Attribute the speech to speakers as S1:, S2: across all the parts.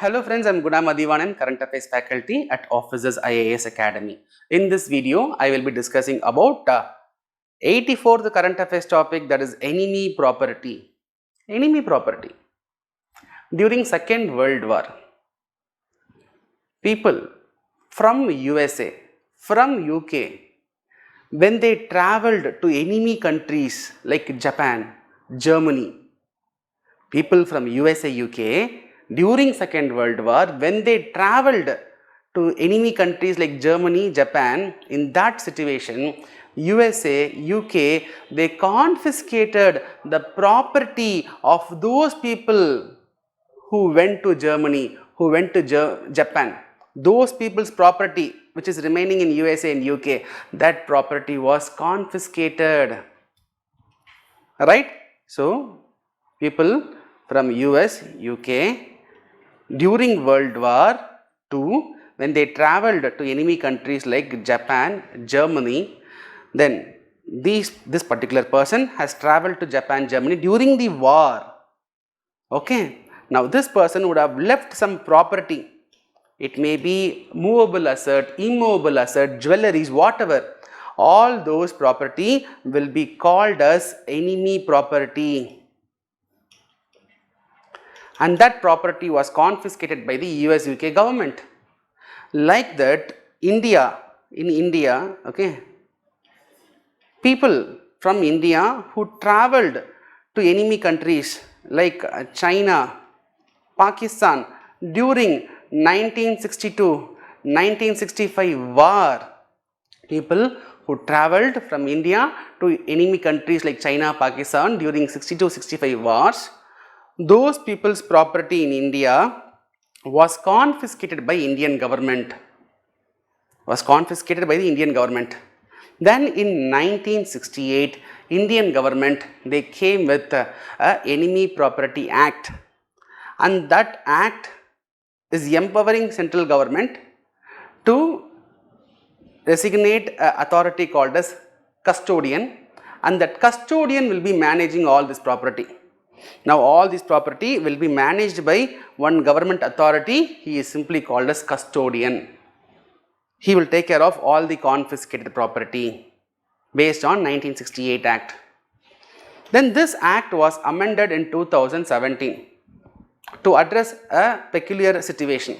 S1: Hello friends, I am Guna Madhivanan, Current Affairs Faculty at Officers IAS Academy. In this video, I will be discussing about 84th Current Affairs topic, that is enemy property. Enemy property. During Second World War, people from USA, from UK, when they travelled to enemy countries like Japan, Germany, people from USA, UK, during Second World War, when they travelled to enemy countries like Germany, Japan, in that situation, USA, UK, they confiscated the property of those people who went to Germany, who went to Japan. Those people's property which is remaining in USA and UK, that property was confiscated. Right? So, people from US, UK, during World War II, when they travelled to enemy countries like Japan, Germany, then this particular person has travelled to Japan, Germany during the war. Okay. Now, this person would have left some property. It may be movable asset, immovable asset, jewelries, whatever. All those property will be called as enemy property. And that property was confiscated by the US UK government. Like that, in India, okay, people from India who travelled to enemy countries like China, Pakistan during 1962-1965 war, people who travelled from India to enemy countries like China, Pakistan during 62-65 wars, those people's property in India was confiscated by Indian government. Then in 1968, Indian government, they came with a Enemy Property Act, and that act is empowering central government to designate an authority called as custodian, and that custodian will be managing all this property. Now, all this property will be managed by one government authority. He is simply called as custodian. He will take care of all the confiscated property based on 1968 Act. Then this Act was amended in 2017 to address a peculiar situation.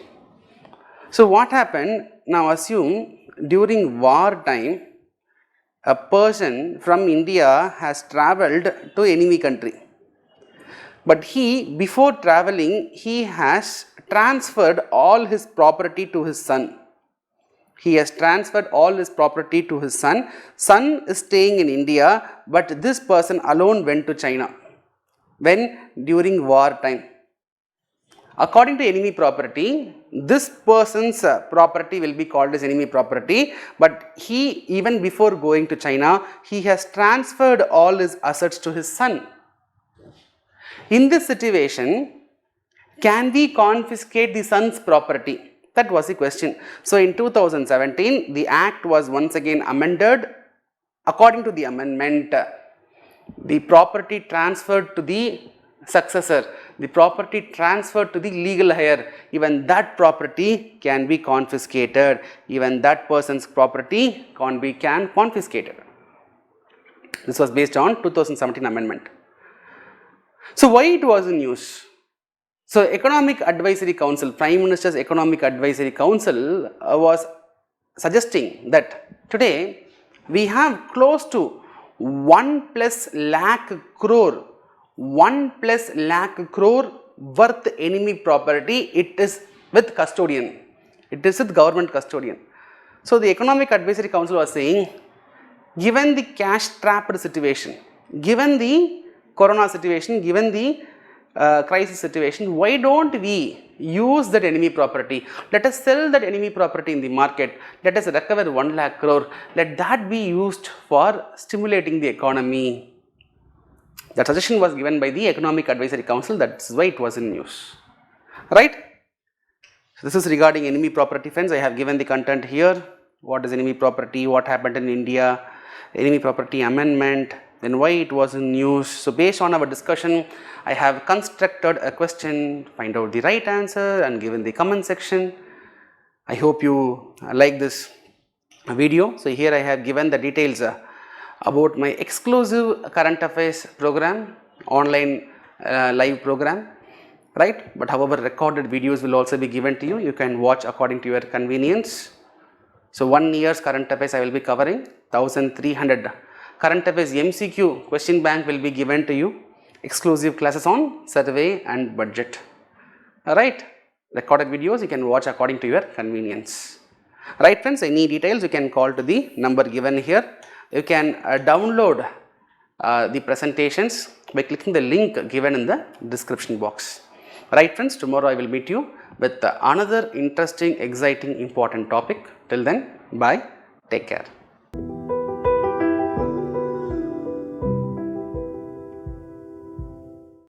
S1: So, what happened? Now, assume during war time, a person from India has travelled to enemy country. But before travelling, he has transferred all his property to his son. He has transferred all his property to his son. Son is staying in India, but this person alone went to China. When? During war time. According to enemy property, this person's property will be called as enemy property, but even before going to China, he has transferred all his assets to his son. In this situation, can we confiscate the son's property? That was the question. So, in 2017, the Act was once again amended. According to the amendment, the property transferred to the successor, the property transferred to the legal heir, even that property can be confiscated. Even that person's property can be confiscated. This was based on 2017 amendment. So, why it was in news? So, Economic Advisory Council, Prime Minister's Economic Advisory Council was suggesting that today we have close to 1+ lakh crore worth enemy property. It is with custodian. It is with government custodian. So, the Economic Advisory Council was saying, given the cash trapped situation, given the corona situation, given the crisis situation, why don't we use that enemy property? Let us sell that enemy property in the market. Let us recover 1 lakh crore. Let that be used for stimulating the economy. That suggestion was given by the Economic Advisory Council. That's why it was in news. Right? So, this is regarding enemy property, friends. I have given the content here. What is enemy property? What happened in India? Enemy property amendment. then why it was in news. So based on our discussion, I have constructed a question, find out the right answer and given the comment section. I hope you like this video. So here I have given the details about my exclusive current affairs program, online live program, right? But however, recorded videos will also be given to you. You can watch according to your convenience. So 1 year's current affairs I will be covering, 1300 current affairs MCQ question bank will be given to you, exclusive classes on survey and budget. Alright, recorded videos you can watch according to your convenience. Right friends, any details you can call to the number given here. You can download the presentations by clicking the link given in the description box. Right friends, tomorrow I will meet you with another interesting, exciting, important topic. Till then, bye, take care.